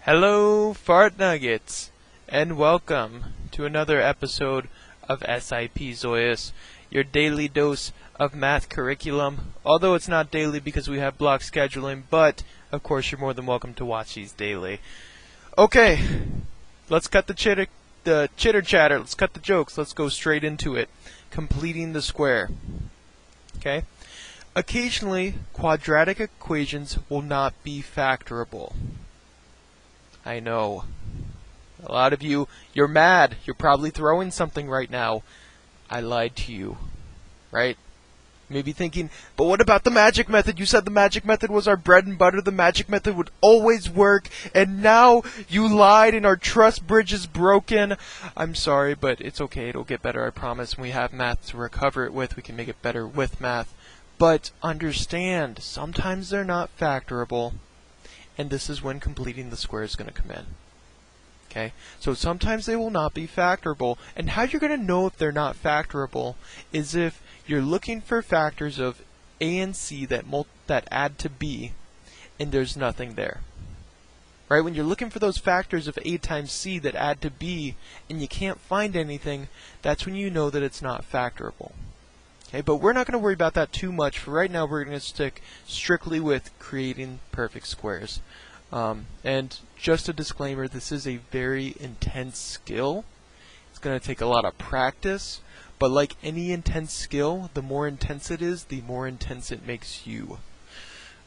Hello, Fart Nuggets, and welcome to another episode of SIP Zoyus, your daily dose of math curriculum. Although it's not daily because we have block scheduling, but of course you're more than welcome to watch these daily. Okay, let's cut the chitter chatter. Let's cut the jokes. Let's go straight into it. Completing the square. Okay. Occasionally, quadratic equations will not be factorable. I know. A lot of you, you're mad. You're probably throwing something right now. I lied to you. Right? Maybe thinking, but what about the magic method? You said the magic method was our bread and butter. The magic method would always work. And now you lied and our trust bridge is broken. I'm sorry, but it's okay. It'll get better, I promise. When we have math to recover it with, we can make it better with math. But understand, sometimes they're not factorable. And this is when completing the square is going to come in. Okay? So sometimes they will not be factorable. And how you're going to know if they're not factorable is if you're looking for factors of a and c that add to b, and there's nothing there. Right? When you're looking for those factors of a times c that add to b, and you can't find anything, that's when you know that it's not factorable. Okay, but we're not going to worry about that too much. For right now, we're going to stick strictly with creating perfect squares. And just a disclaimer, this is a very intense skill. It's going to take a lot of practice, but like any intense skill, the more intense it is, the more intense it makes you.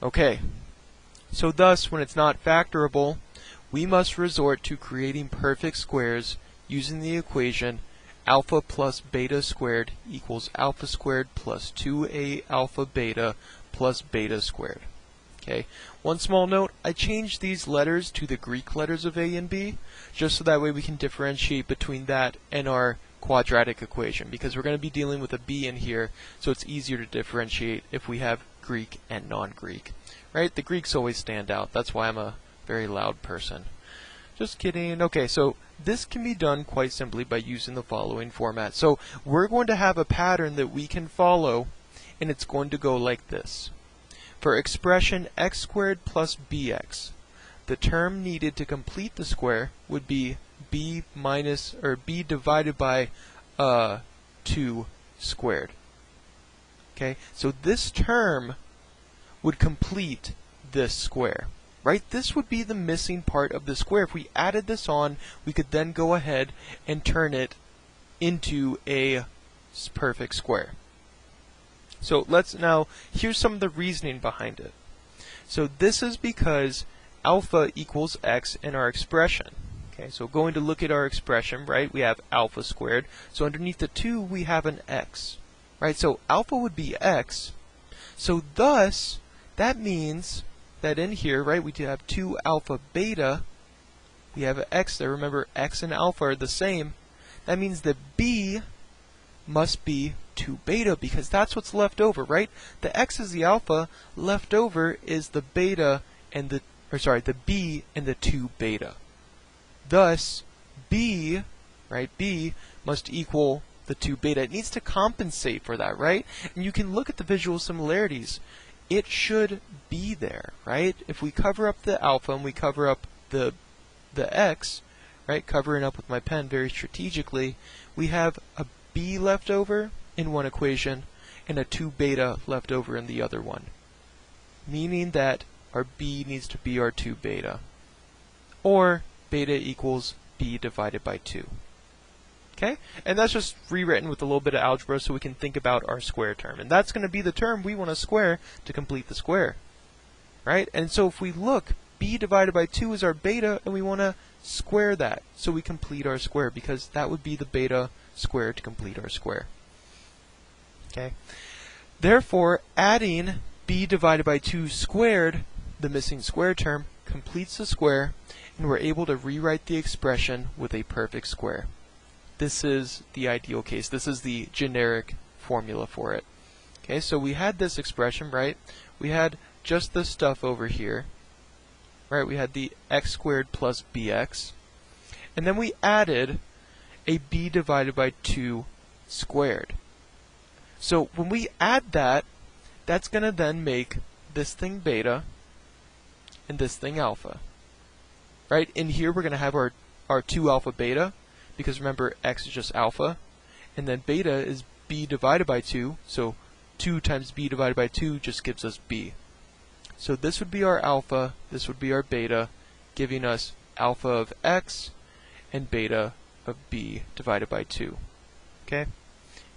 Okay, so thus, when it's not factorable, we must resort to creating perfect squares using the equation alpha plus beta squared equals alpha squared plus 2a alpha beta plus beta squared. Okay. One small note, I changed these letters to the Greek letters of a and b, just so that way we can differentiate between that and our quadratic equation, because we're going to be dealing with a b in here, so it's easier to differentiate if we have Greek and non-Greek. Right? The Greeks always stand out. That's why I'm a very loud person. Just kidding. Okay, so this can be done quite simply by using the following format. So we're going to have a pattern that we can follow, and it's going to go like this. For expression x squared plus bx, the term needed to complete the square would be b divided by 2 squared. Okay, so this term would complete this square. Right? This would be the missing part of the square. If we added this on, we could then go ahead and turn it into a perfect square. So here's some of the reasoning behind it. So this is because alpha equals x in our expression. Okay, so going to look at our expression, right, we have alpha squared. So underneath the 2, we have an x. Right? So alpha would be x. So thus, that means that in here, right, we do have 2 alpha beta. We have an x there. Remember, x and alpha are the same. That means that b must be 2 beta, because that's what's left over, right? The x is the alpha. Left over is the beta and the b and the 2 beta. Thus, b must equal the 2 beta. It needs to compensate for that, right? And you can look at the visual similarities. It should be there, right? If we cover up the alpha and we cover up the x, right, covering up with my pen very strategically, we have a b left over in one equation and a 2 beta left over in the other one, meaning that our b needs to be our 2 beta, or beta equals b divided by 2. Okay? And that's just rewritten with a little bit of algebra so we can think about our square term. And that's going to be the term we want to square to complete the square. Right? And so if we look, b divided by 2 is our beta, and we want to square that so we complete our square, because that would be the beta square to complete our square. Okay? Therefore, adding b divided by 2 squared, the missing square term, completes the square, and we're able to rewrite the expression with a perfect square. This is the ideal case. This is the generic formula for it. Okay, so we had this expression, right? We had just this stuff over here, right? We had the x squared plus bx, and then we added a b divided by 2 squared. So when we add that, that's going to then make this thing beta and this thing alpha. right? In here we're going to have our 2 alpha beta, because remember x is just alpha, and then beta is b divided by 2, so 2 times b divided by 2 just gives us b. So this would be our alpha, this would be our beta, giving us alpha of x and beta of b divided by 2. Okay?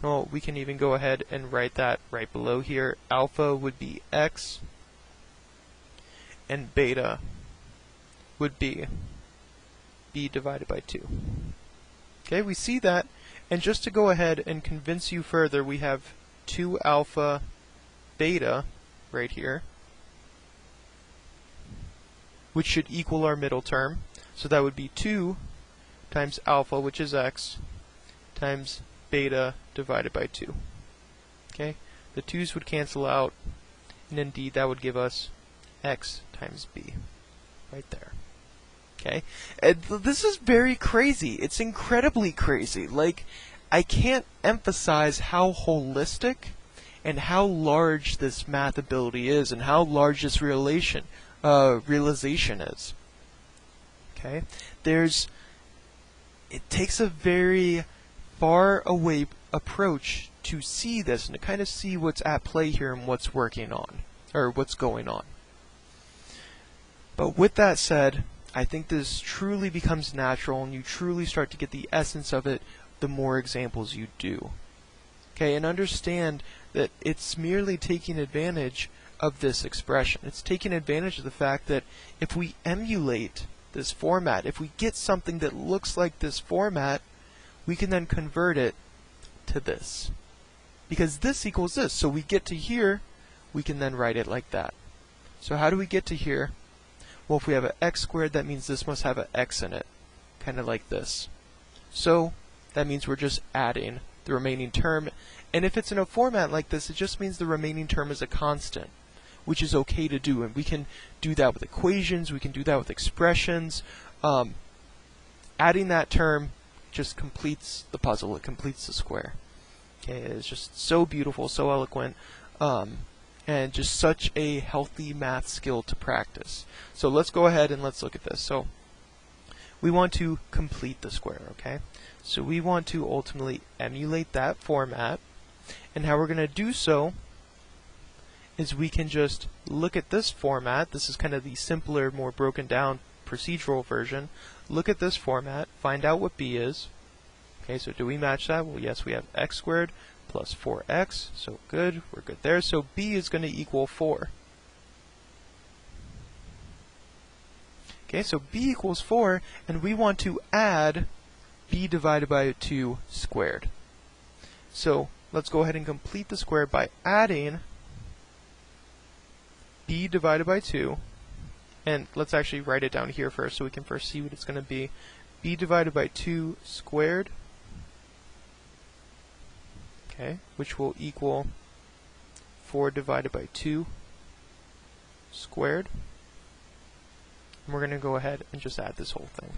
Well, we can even go ahead and write that right below here. Alpha would be x, and beta would be b divided by 2. Okay, we see that, and just to go ahead and convince you further, we have 2 alpha beta right here, which should equal our middle term. So that would be 2 times alpha, which is x, times beta divided by 2. Okay, the 2's would cancel out, and indeed that would give us x times b, right there. Okay, and this is very crazy. It's incredibly crazy. Like, I can't emphasize how holistic and how large this math ability is, and how large this realization is. Okay, it takes a very far away approach to see this and to kind of see what's at play here and what's working on, or what's going on. But with that said, I think this truly becomes natural, and you truly start to get the essence of it the more examples you do. Okay, and understand that it's merely taking advantage of this expression. It's taking advantage of the fact that if we emulate this format, if we get something that looks like this format, we can then convert it to this. Because this equals this, so we get to here, we can then write it like that. So how do we get to here? Well, if we have an x squared, that means this must have an x in it, kind of like this. So that means we're just adding the remaining term, and if it's in a format like this, it just means the remaining term is a constant, which is okay to do, and we can do that with equations, we can do that with expressions. Adding that term just completes the puzzle, it completes the square. Okay, it's just so beautiful, so eloquent, and just such a healthy math skill to practice. So let's go ahead and let's look at this. So we want to complete the square, okay? So we want to ultimately emulate that format, and how we're going to do so is we can just look at this format. This is kind of the simpler, more broken down procedural version. Look at this format, find out what b is. Okay, so do we match that? Well, yes, we have x squared plus 4x, so good, we're good there. So b is going to equal 4. Okay, so b equals 4, and we want to add b divided by 2 squared. So let's go ahead and complete the square by adding b divided by 2, and let's actually write it down here first so we can first see what it's going to be. B divided by 2 squared, okay, which will equal 4 divided by 2 squared. And we're going to go ahead and just add this whole thing.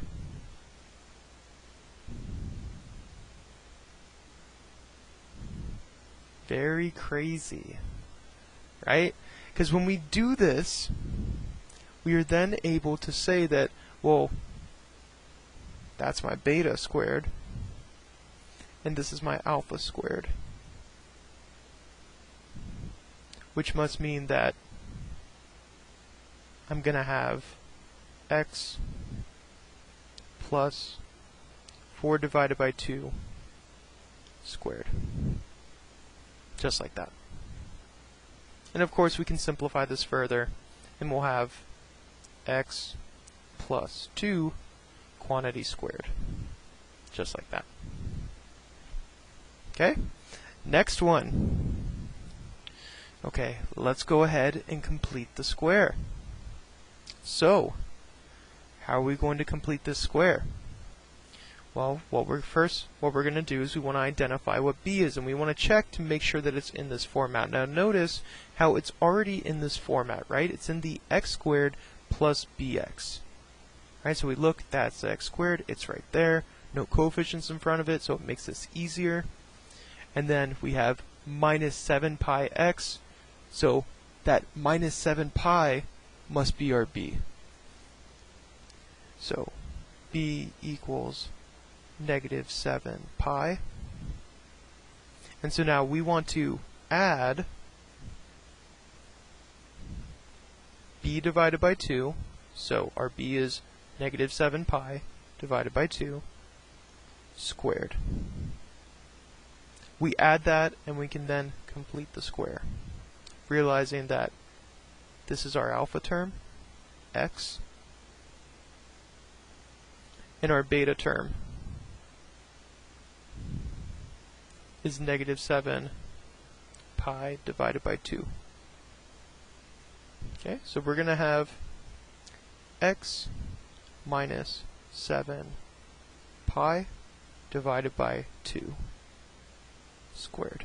Very crazy, right? Because when we do this, we are then able to say that, well, that's my beta squared, and this is my alpha squared, which must mean that I'm going to have x plus 4 divided by 2 squared. Just like that. And of course we can simplify this further, and we'll have x plus 2 quantity squared. Just like that. Okay? Next one. Okay, let's go ahead and complete the square. So, how are we going to complete this square? Well, what we're going to do is we want to identify what b is, and we want to check to make sure that it's in this format. Now notice how it's already in this format, right? It's in the x squared plus bx. Right, so we look, that's x squared, it's right there, no coefficients in front of it, so it makes this easier. And then we have minus 7 pi x, so that minus 7 pi must be our b. So b equals negative 7 pi. And so now we want to add b divided by 2. So our b is negative 7 pi divided by 2 squared. We add that and we can then complete the square, realizing that this is our alpha term, x, and our beta term is negative 7 pi divided by 2. Okay, so we're going to have x minus 7 pi divided by 2 squared.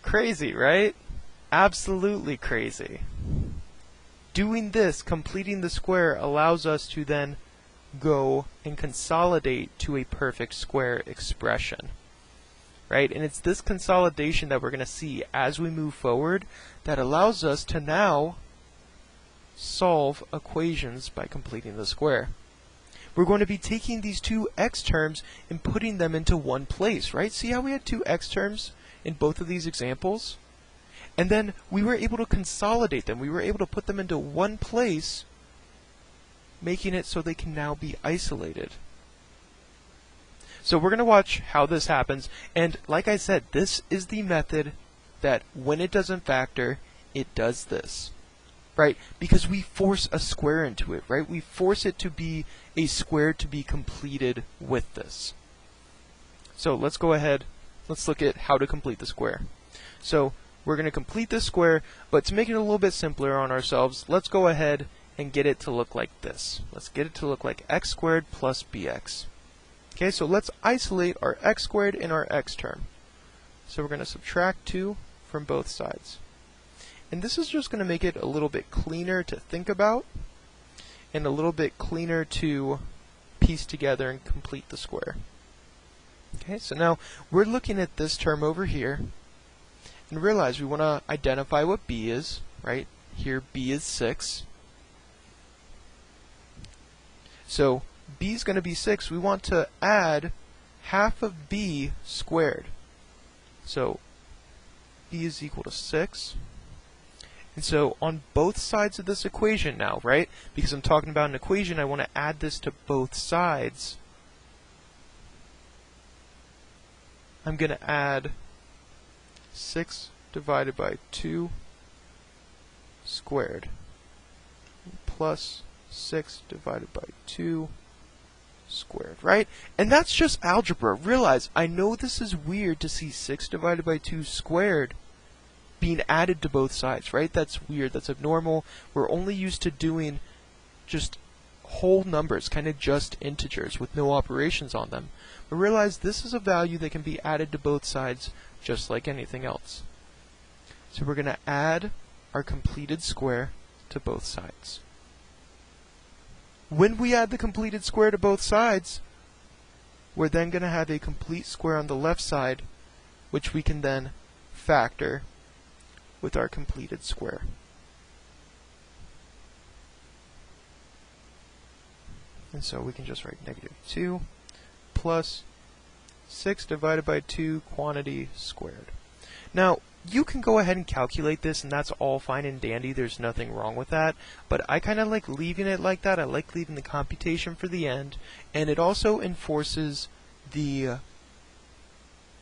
Crazy, right? Absolutely crazy. Doing this, completing the square, allows us to then go and consolidate to a perfect square expression. Right? And it's this consolidation that we're going to see as we move forward that allows us to now solve equations by completing the square. We're going to be taking these two x terms and putting them into one place, right? See how we had two x terms in both of these examples? And then we were able to consolidate them. We were able to put them into one place, making it so they can now be isolated. So we're going to watch how this happens, and like I said, this is the method that when it doesn't factor, it does this, right? Because we force a square into it, right? We force it to be a square to be completed with this. So let's go ahead, let's look at how to complete the square. So we're going to complete this square, but to make it a little bit simpler on ourselves, let's go ahead and get it to look like this. Let's get it to look like x squared plus bx. Okay, so let's isolate our x squared and our x term. So we're going to subtract 2 from both sides. And this is just going to make it a little bit cleaner to think about, and a little bit cleaner to piece together and complete the square. Okay, so now we're looking at this term over here, and realize we want to identify what b is, right? Here b is 6. So b is going to be 6. We want to add half of b squared. So b is equal to 6. And so on both sides of this equation now, right? Because I'm talking about an equation, I want to add this to both sides. I'm going to add 6 divided by 2 squared plus 6 divided by 2 squared, right? And that's just algebra. Realize, I know this is weird to see 6 divided by 2 squared being added to both sides, right? That's weird. That's abnormal. We're only used to doing just whole numbers, kind of just integers with no operations on them. But realize this is a value that can be added to both sides just like anything else. So we're going to add our completed square to both sides. When we add the completed square to both sides, we're then going to have a complete square on the left side, which we can then factor with our completed square. And so we can just write negative 2 plus 6 divided by 2 quantity squared. Now, you can go ahead and calculate this, and that's all fine and dandy. There's nothing wrong with that. But I kind of like leaving it like that. I like leaving the computation for the end. And it also enforces the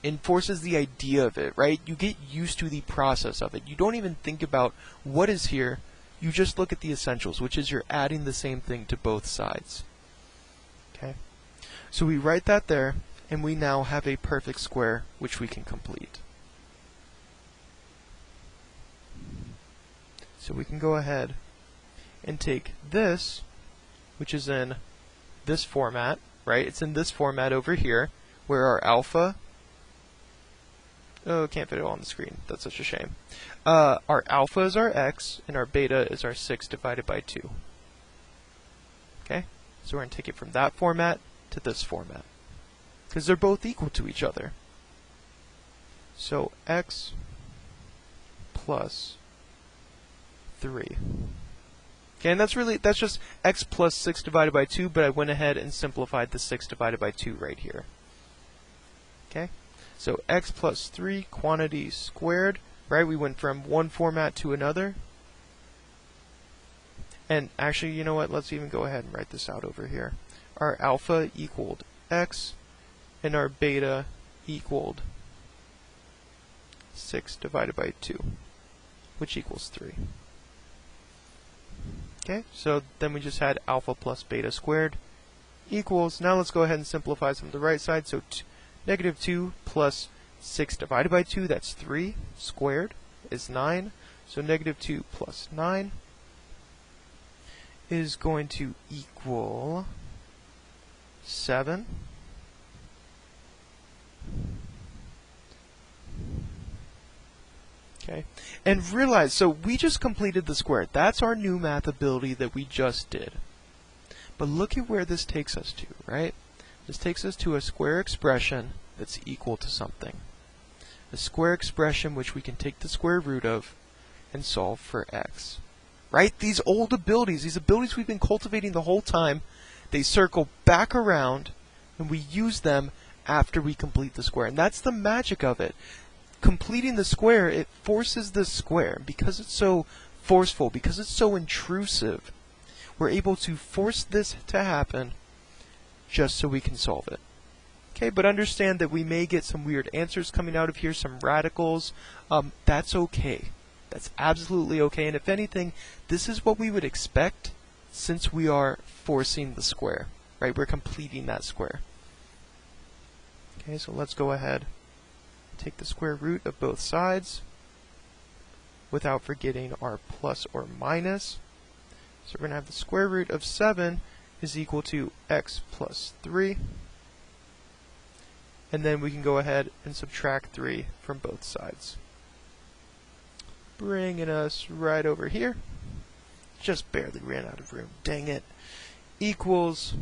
idea of it, right? You get used to the process of it. You don't even think about what is here. You just look at the essentials, which is you're adding the same thing to both sides. Okay? So we write that there, and we now have a perfect square, which we can complete. So we can go ahead and take this, which is in this format, right? It's in this format over here, where our alpha, oh, can't fit it all on the screen. That's such a shame. Our alpha is our x, and our beta is our 6 divided by 2. Okay? So we're going to take it from that format to this format, because they're both equal to each other. So x plus 3 Okay, and that's just x plus 6 divided by 2, but I went ahead and simplified the 6 divided by 2 right here. Okay, so x plus 3 quantity squared, right? We went from one format to another. And actually, you know what? Let's even go ahead and write this out over here. Our alpha equaled x, and our beta equaled 6 divided by 2, which equals 3. Okay, so then we just had alpha plus beta squared equals, now let's go ahead and simplify some of the right side, so negative 2 plus 6 divided by 2, that's 3, squared is 9, so negative 2 plus 9 is going to equal 7. Okay, and realize, so we just completed the square. That's our new math ability that we just did. But look at where this takes us to, right? This takes us to a square expression that's equal to something. A square expression which we can take the square root of and solve for x. Right? These old abilities, these abilities we've been cultivating the whole time, they circle back around and we use them after we complete the square. And that's the magic of it. Completing the square, it forces the square. Because it's so forceful, because it's so intrusive, we're able to force this to happen just so we can solve it. Okay, but understand that we may get some weird answers coming out of here, some radicals. That's okay. That's absolutely okay. And if anything, this is what we would expect since we are forcing the square. Right, we're completing that square. Okay, so let's go ahead. Take the square root of both sides without forgetting our plus or minus. So we're going to have the square root of 7 is equal to x plus 3. And then we can go ahead and subtract 3 from both sides. Bringing us right over here. Just barely ran out of room. Dang it. Equals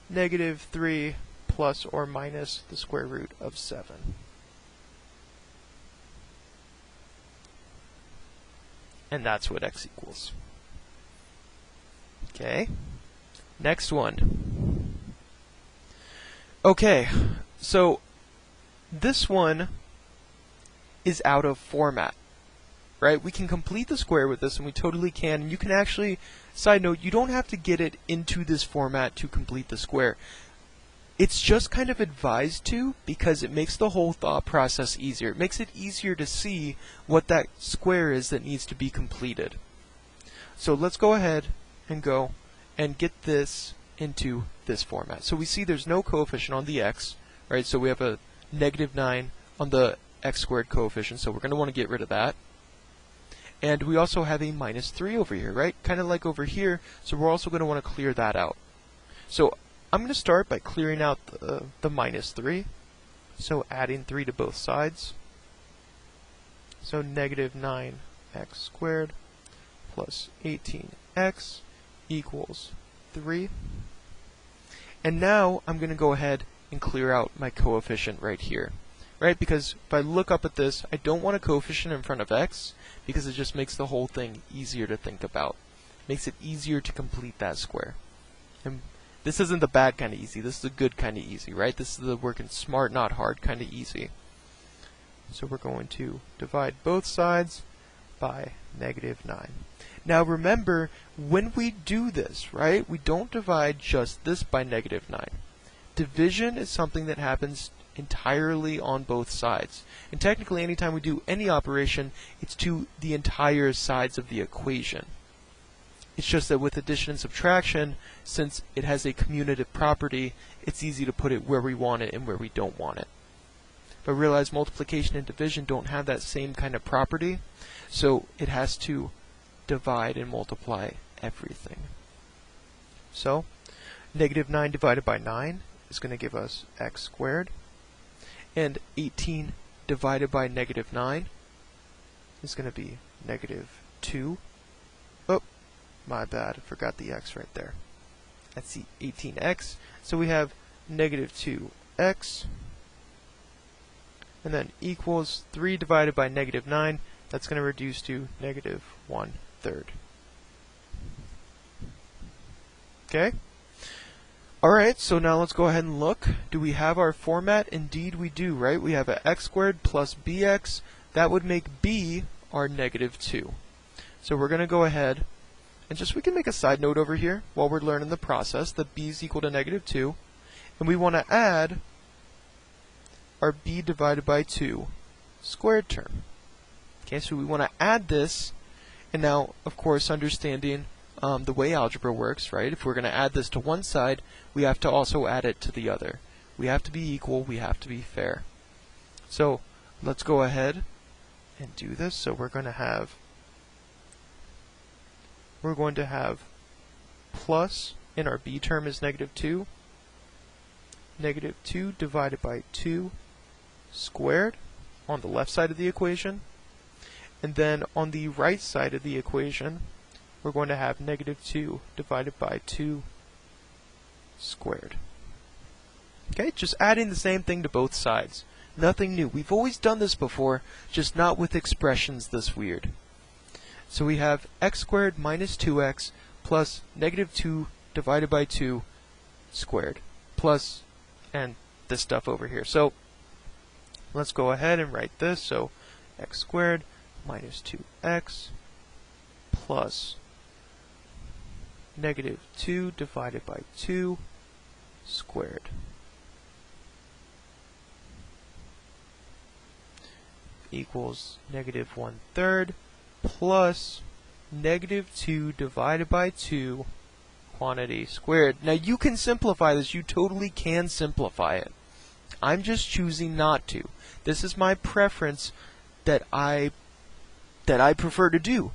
negative 3 plus or minus the square root of 7. And that's what x equals. Okay, next one. Okay, so this one is out of format, right? We can complete the square with this, and we totally can. And you can actually, side note, you don't have to get it into this format to complete the square. It's just kind of advised to, because it makes the whole thought process easier. It makes it easier to see what that square is that needs to be completed. So let's go ahead and go and get this into this format. So we see there's no coefficient on the x, right? So we have a negative 9 on the x squared coefficient, so we're going to want to get rid of that. And we also have a minus 3 over here, right? Kind of like over here, so we're also going to want to clear that out. So I'm going to start by clearing out the minus 3. So adding 3 to both sides. So negative 9x squared plus 18x equals 3. And now I'm going to go ahead and clear out my coefficient right here. Right? Because if I look up at this, I don't want a coefficient in front of x because it just makes the whole thing easier to think about. Makes it easier to complete that square. And this isn't the bad kind of easy, this is the good kind of easy, right? This is the working smart, not hard kind of easy. So we're going to divide both sides by negative 9. Now remember, when we do this, right, we don't divide just this by negative 9. Division is something that happens entirely on both sides. And technically, anytime we do any operation, it's to the entire sides of the equation. It's just that with addition and subtraction, since it has a commutative property, it's easy to put it where we want it and where we don't want it. But realize multiplication and division don't have that same kind of property, so it has to divide and multiply everything. So, negative 9 divided by 9 is going to give us x squared, and 18 divided by negative 9 is going to be negative 2. Oh, my bad, I forgot the x right there. That's the 18x, so we have negative 2x, and then equals 3 divided by negative 9, that's going to reduce to negative 1/3. Okay? Alright, so now let's go ahead and look. Do we have our format? Indeed we do, right? We have a x squared plus bx. That would make b our negative 2. So we're going to go ahead and we can make a side note over here while we're learning the process that b is equal to negative 2. And we want to add our b divided by 2 squared term. Okay, so we want to add this, and now, of course, understanding the way algebra works, right? If we're going to add this to one side, we have to also add it to the other. We have to be equal, we have to be fair. So let's go ahead and do this. So we're going to have plus, and our b term is negative 2. Negative 2 divided by 2 squared on the left side of the equation. And then on the right side of the equation, we're going to have negative 2 divided by 2 squared. Okay, just adding the same thing to both sides. Nothing new. We've always done this before, just not with expressions this weird. So we have x squared minus 2x plus negative 2 divided by 2 squared, plus, and this stuff over here. So let's go ahead and write this. So x squared minus 2x plus negative 2 divided by 2 squared equals negative 1/3 plus negative 2 divided by 2 quantity squared. Now you can simplify this. You totally can simplify it. I'm just choosing not to. This is my preference that I prefer to do.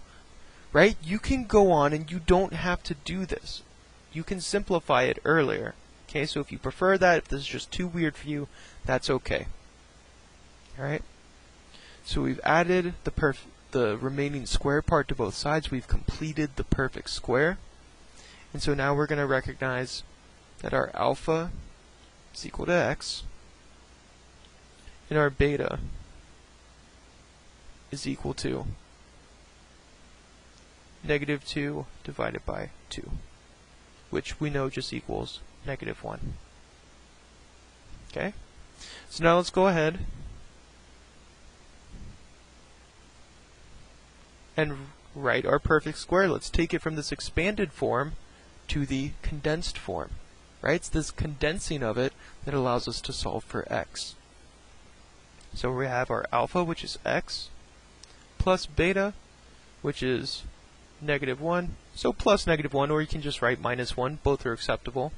Right? You can go on and you don't have to do this. You can simplify it earlier. Okay, so if you prefer that, if this is just too weird for you, that's okay. Alright? So we've added the remaining square part to both sides. We've completed the perfect square. And so now we're going to recognize that our alpha is equal to x, and our beta is equal to negative 2 divided by 2, which we know just equals negative 1. Okay? So now let's go ahead and write our perfect square. Let's take it from this expanded form to the condensed form. Right? It's this condensing of it that allows us to solve for x. So we have our alpha, which is x, plus beta, which is negative 1, so plus negative 1, or you can just write minus 1, both are acceptable,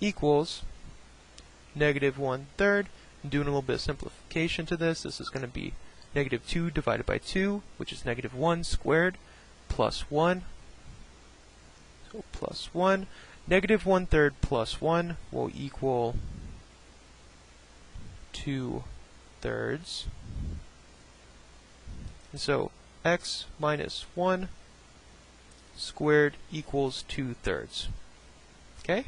equals negative 1/3. And doing a little bit of simplification to this, this is going to be negative 2 divided by 2, which is negative 1 squared, plus 1, so plus 1. Negative 1/3 plus 1 will equal 2/3. And so x minus 1 squared equals 2/3. Okay?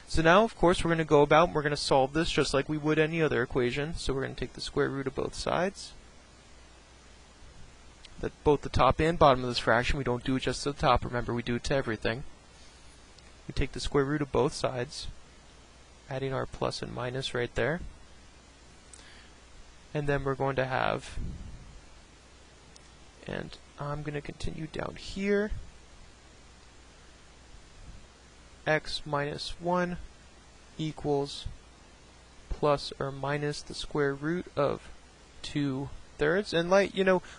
So now, of course, we're going to go about and we're going to solve this just like we would any other equation. So we're going to take the square root of both sides. Both the top and bottom of this fraction. We don't do it just to the top. Remember, we do it to everything. We take the square root of both sides, adding our plus and minus right there. And then we're going to have, and I'm going to continue down here, x minus 1 equals plus or minus the square root of 2/3. And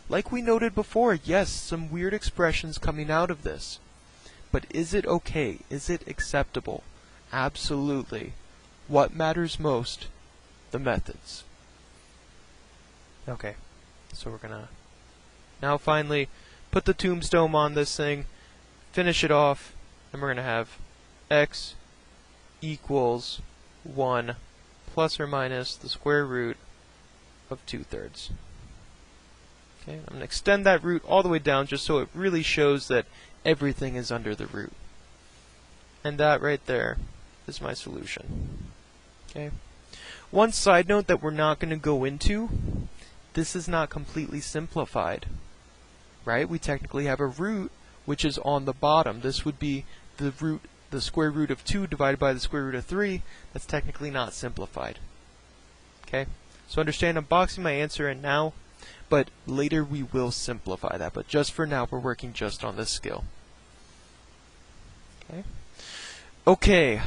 like we noted before, yes, some weird expressions coming out of this. But is it okay? Is it acceptable? Absolutely. What matters most? The methods. Okay, so we're gonna now finally put the tombstone on this thing, finish it off, and we're gonna have x equals 1 plus or minus the square root of 2/3. Okay, I'm going to extend that root all the way down just so it really shows that everything is under the root. And that right there is my solution. Okay. One side note that we're not going to go into, this is not completely simplified. Right? We technically have a root which is on the bottom. This would be the root the square root of 2 divided by the square root of 3, that's technically not simplified. Okay? So understand I'm boxing my answer in now, but later we will simplify that. But just for now, we're working just on this skill. Okay? Okay,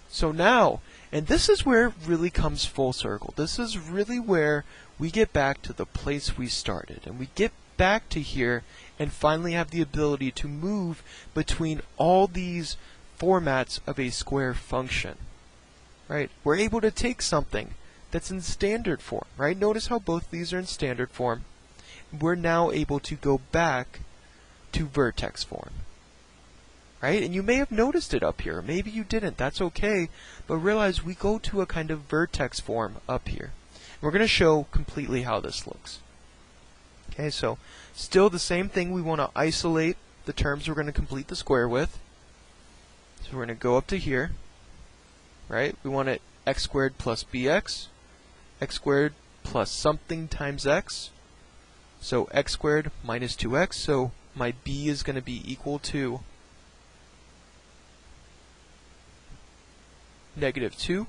so now, and this is where it really comes full circle. This is really where we get back to the place we started. And we get back to here and finally have the ability to move between all these formats of a square function. Right? We're able to take something that's in standard form. Right? Notice how both these are in standard form. We're now able to go back to vertex form. Right? And you may have noticed it up here. Maybe you didn't. That's okay. But realize we go to a kind of vertex form up here. We're going to show completely how this looks. Okay, so still the same thing. We want to isolate the terms we're going to complete the square with. So we're going to go up to here. Right? We want it x squared plus bx. X squared plus something times x. So x squared minus 2x. So my b is going to be equal to -2.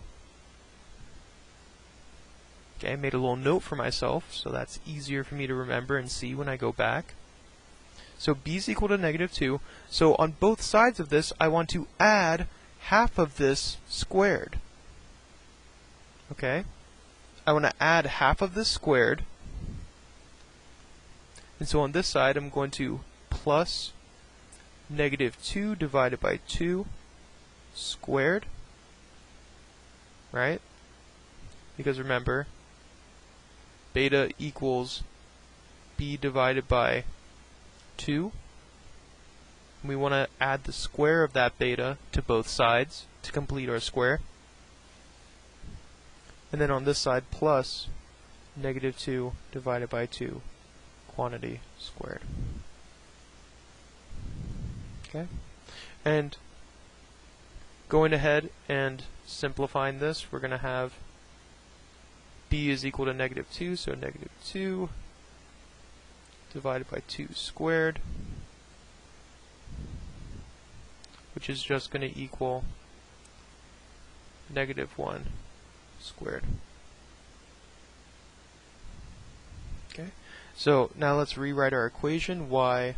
Okay, I made a little note for myself, so that's easier for me to remember and see when I go back. So b is equal to -2. So on both sides of this, I want to add half of this squared. Okay? I want to add half of this squared. And so on this side, I'm going to plus -2 divided by 2 squared. Right? Because remember, beta equals b divided by 2. We want to add the square of that beta to both sides to complete our square. And then on this side, plus -2 divided by 2 quantity squared. Okay? And going ahead and simplifying this, we're going to have b is equal to -2, so -2 divided by 2 squared, which is just going to equal -1 squared. Okay, so now let's rewrite our equation. Y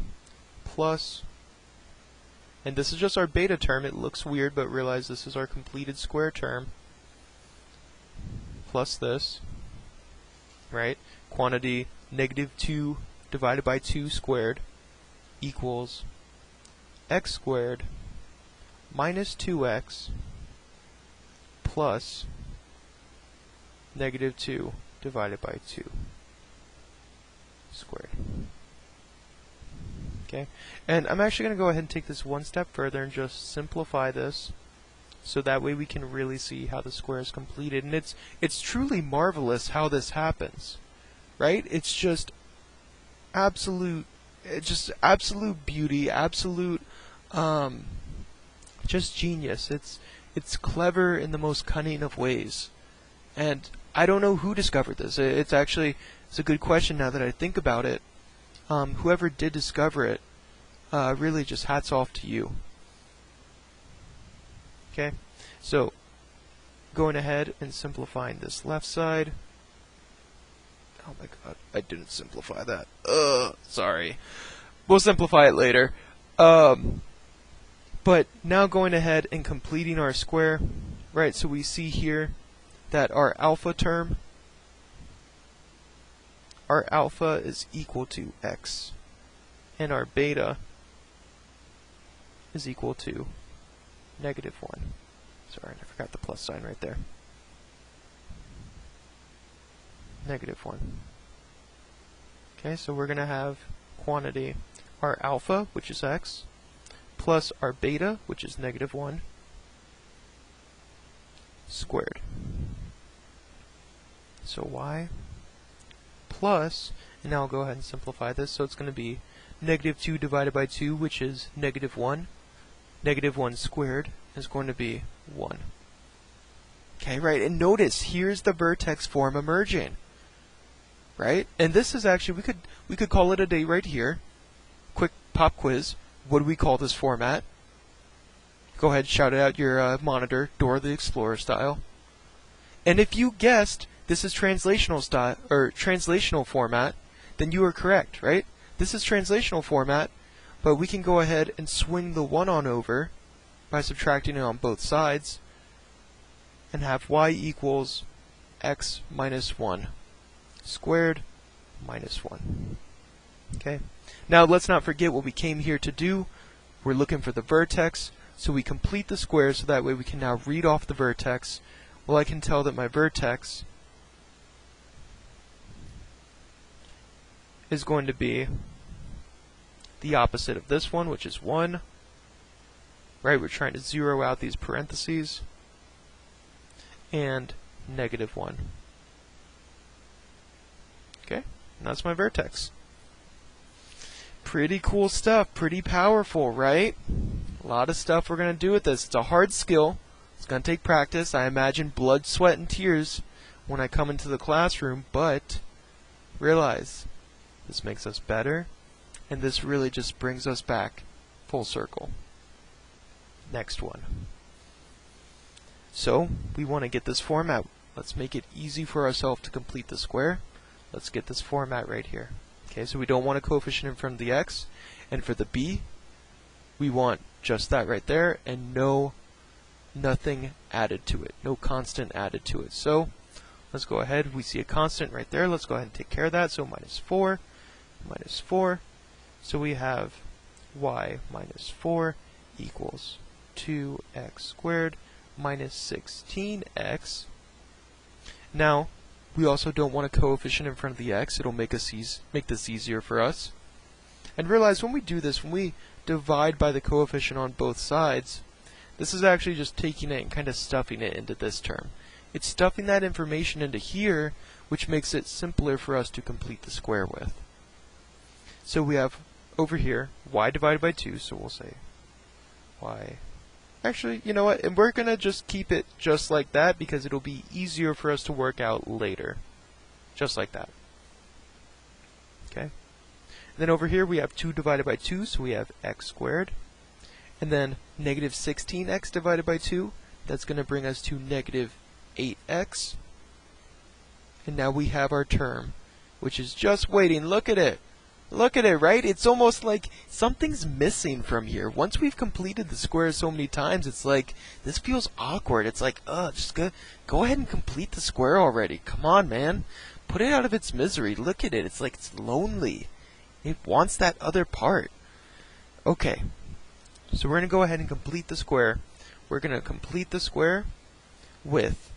plus, and this is just our beta term. It looks weird, but realize this is our completed square term, plus this, right? Quantity -2 divided by 2 squared equals x squared minus 2x plus -2 divided by 2 squared. Okay, and I'm actually going to go ahead and take this one step further and just simplify this, so that way we can really see how the square is completed. And it's truly marvelous how this happens, right? It's just absolute beauty, absolute just genius. It's clever in the most cunning of ways, and I don't know who discovered this. It's a good question now that I think about it. Whoever did discover it, really just hats off to you. Okay, so going ahead and simplifying this left side. Oh my god, I didn't simplify that. Sorry. We'll simplify it later. But now going ahead and completing our square, right? So we see here that our alpha term, our alpha is equal to x, and our beta is equal to -1. Sorry, I forgot the plus sign right there. -1. Okay, so we're going to have quantity, our alpha, which is x, plus our beta, which is -1, squared. So y plus, and now I'll go ahead and simplify this, so it's going to be -2 divided by 2, which is -1. -1 squared is going to be 1. Okay, right, and notice, here's the vertex form emerging. Right? And this is actually, we could call it a day right here. Quick pop quiz. What do we call this format? Go ahead, shout it out your monitor, Dora the Explorer style. And if you guessed this is translational style or translational format, then you are correct, right? This is translational format, but we can go ahead and swing the 1 on over by subtracting it on both sides and have y equals x minus 1 squared minus 1. Okay. Now let's not forget what we came here to do. We're looking for the vertex, so we complete the square so that way we can now read off the vertex. Well, I can tell that my vertex is going to be the opposite of this one, which is 1. Right, we're trying to zero out these parentheses. And negative 1. Okay, and that's my vertex. Pretty cool stuff, pretty powerful, right? A lot of stuff we're going to do with this. It's a hard skill. It's going to take practice. I imagine blood, sweat, and tears when I come into the classroom, but realize this makes us better, and this really just brings us back full circle. Next one. So, we want to get this format. Let's make it easy for ourselves to complete the square. Let's get this format right here. Okay, so we don't want a coefficient in front of the x, and for the b, we want just that right there, and nothing added to it, no constant added to it. So, let's go ahead, we see a constant right there, let's go ahead and take care of that. So minus 4, minus 4, so we have y minus 4 equals 2x squared minus 16x. Now, we also don't want a coefficient in front of the x. It'll make this easier for us. And realize when we do this, when we divide by the coefficient on both sides, this is actually just taking it and kind of stuffing it into this term. It's stuffing that information into here, which makes it simpler for us to complete the square with. So we have over here y divided by 2, so we'll say y. Actually, you know what? And we're going to just keep it just like that because it'll be easier for us to work out later. Just like that. Okay? And then over here we have 2 divided by 2, so we have x squared. And then negative 16x divided by 2, that's going to bring us to negative 8x. And now we have our term, which is just waiting. Look at it. Look at it, right? It's almost like something's missing from here. Once we've completed the square so many times, it's like, this feels awkward. It's like, just go ahead and complete the square already. Come on, man. Put it out of its misery. Look at it. It's like it's lonely. It wants that other part. Okay. So we're going to go ahead and complete the square. We're going to complete the square with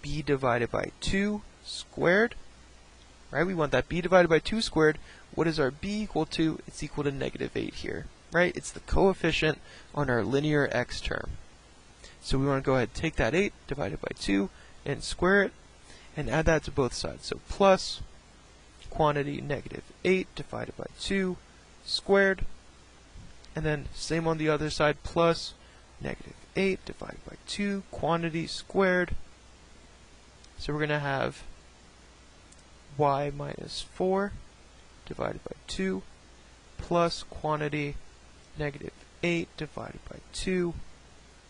b divided by 2 squared. Right, we want that b divided by 2 squared. What is our b equal to? It's equal to negative 8 here. Right? It's the coefficient on our linear x term. So we want to go ahead and take that 8 divided by 2 and square it and add that to both sides. So plus quantity negative 8 divided by 2 squared. And then same on the other side, plus negative 8 divided by 2 quantity squared. So we're going to have y minus 4 divided by 2 plus quantity negative 8 divided by 2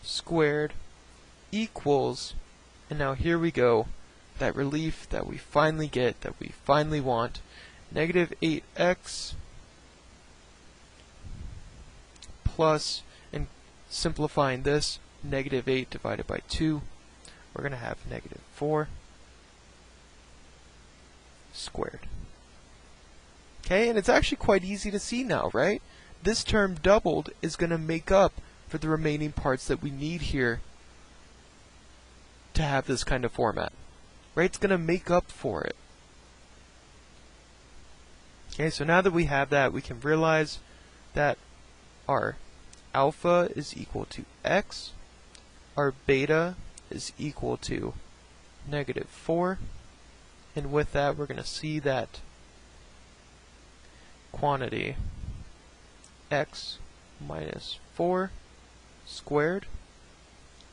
squared equals, and now here we go, that relief that we finally get, that we finally want, negative 8x plus, and simplifying this, negative 8 divided by 2, we're going to have negative 4 squared. Okay, and it's actually quite easy to see now, right? This term doubled is going to make up for the remaining parts that we need here to have this kind of format. Right? It's going to make up for it. Okay, so now that we have that, we can realize that our alpha is equal to x, our beta is equal to negative 4, and with that we're going to see that quantity x minus 4 squared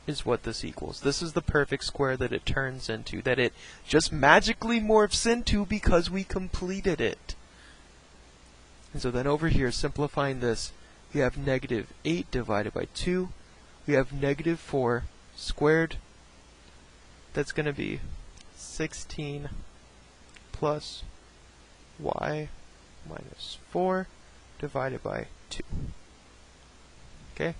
is what this equals. This is the perfect square that it turns into, that it just magically morphs into because we completed it. And so then over here, simplifying this, we have negative 8 divided by 2. We have negative 4 squared. That's going to be 16 plus y minus 4 divided by 2. Okay?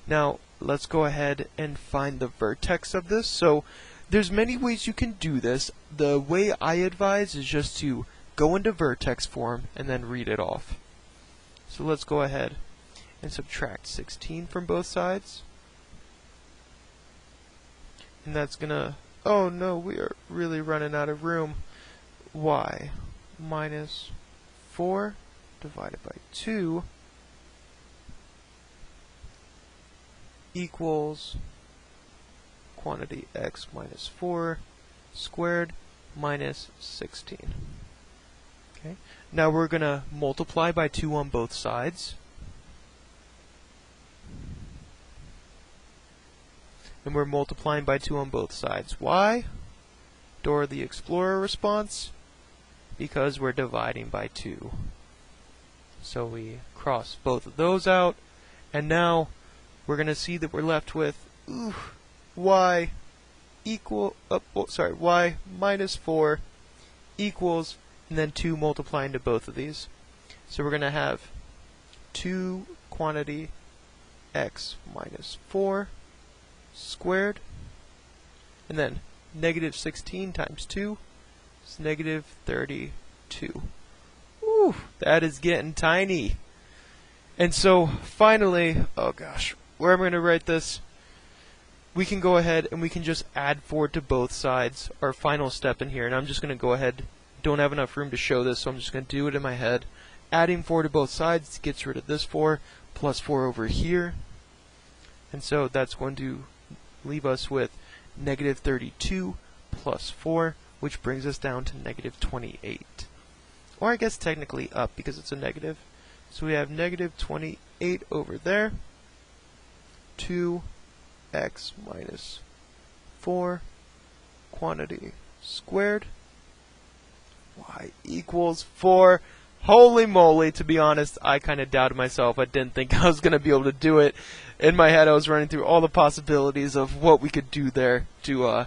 Now, let's go ahead and find the vertex of this. So, there's many ways you can do this. The way I advise is just to go into vertex form and then read it off. So let's go ahead and subtract 16 from both sides. And that's gonna, oh no, we are really running out of room. Y minus 4 divided by 2 equals quantity x minus 4 squared minus 16. Okay. Now we're going to multiply by 2 on both sides. And we're multiplying by 2 on both sides. Why? Dora the Explorer response. Because we're dividing by 2. So we cross both of those out. And now we're going to see that we're left with y y minus 4 equals, and then 2 multiplying to both of these. So we're going to have 2 quantity x minus 4 squared, and then negative 16 times 2 is negative 32. Ooh, that is getting tiny. And so finally, oh gosh, where am I going to write this? We can go ahead and we can just add 4 to both sides, our final step in here. And I'm just going to go ahead, don't have enough room to show this, so I'm just going to do it in my head. Adding 4 to both sides gets rid of this 4, plus 4 over here. And so that's going to leave us with negative 32 plus 4, which brings us down to negative 28. Or I guess technically up because it's a negative. So we have negative 28 over there. 2x minus 4 quantity squared y equals 4. Holy moly, to be honest, I kind of doubted myself. I didn't think I was going to be able to do it. In my head, I was running through all the possibilities of what we could do there to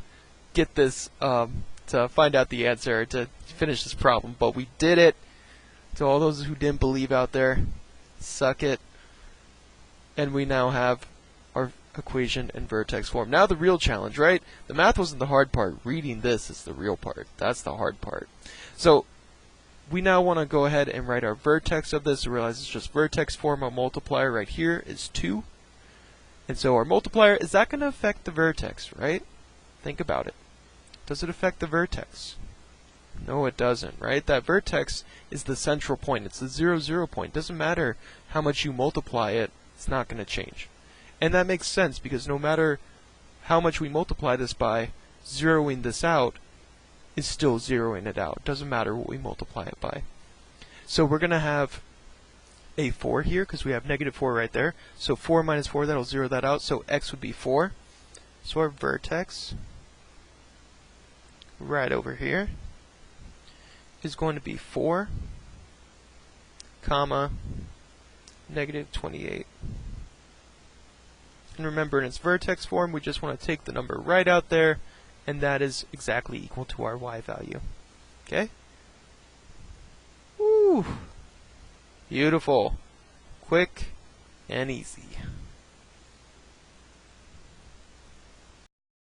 get this, to find out the answer, to finish this problem. But we did it. To all those who didn't believe out there, suck it. And we now have our equation in vertex form. Now the real challenge, right? The math wasn't the hard part. Reading this is the real part. That's the hard part. So we now want to go ahead and write our vertex of this. Realize it's just vertex form. Our multiplier right here is 2. And so our multiplier, is that going to affect the vertex, right? Think about it. Does it affect the vertex? No, it doesn't, right? That vertex is the central point. It's the 0, 0 point. Doesn't matter how much you multiply it, it's not going to change. And that makes sense because no matter how much we multiply this by, zeroing this out is still zeroing it out. Doesn't matter what we multiply it by. So we're going to have a 4 here because we have negative 4 right there. So 4 minus 4, that'll zero that out. So x would be 4. So our vertex right over here is going to be 4, comma, negative 28. And remember, in its vertex form, we just want to take the number right out there, and that is exactly equal to our y value. Okay? Woo! Beautiful. Quick and easy.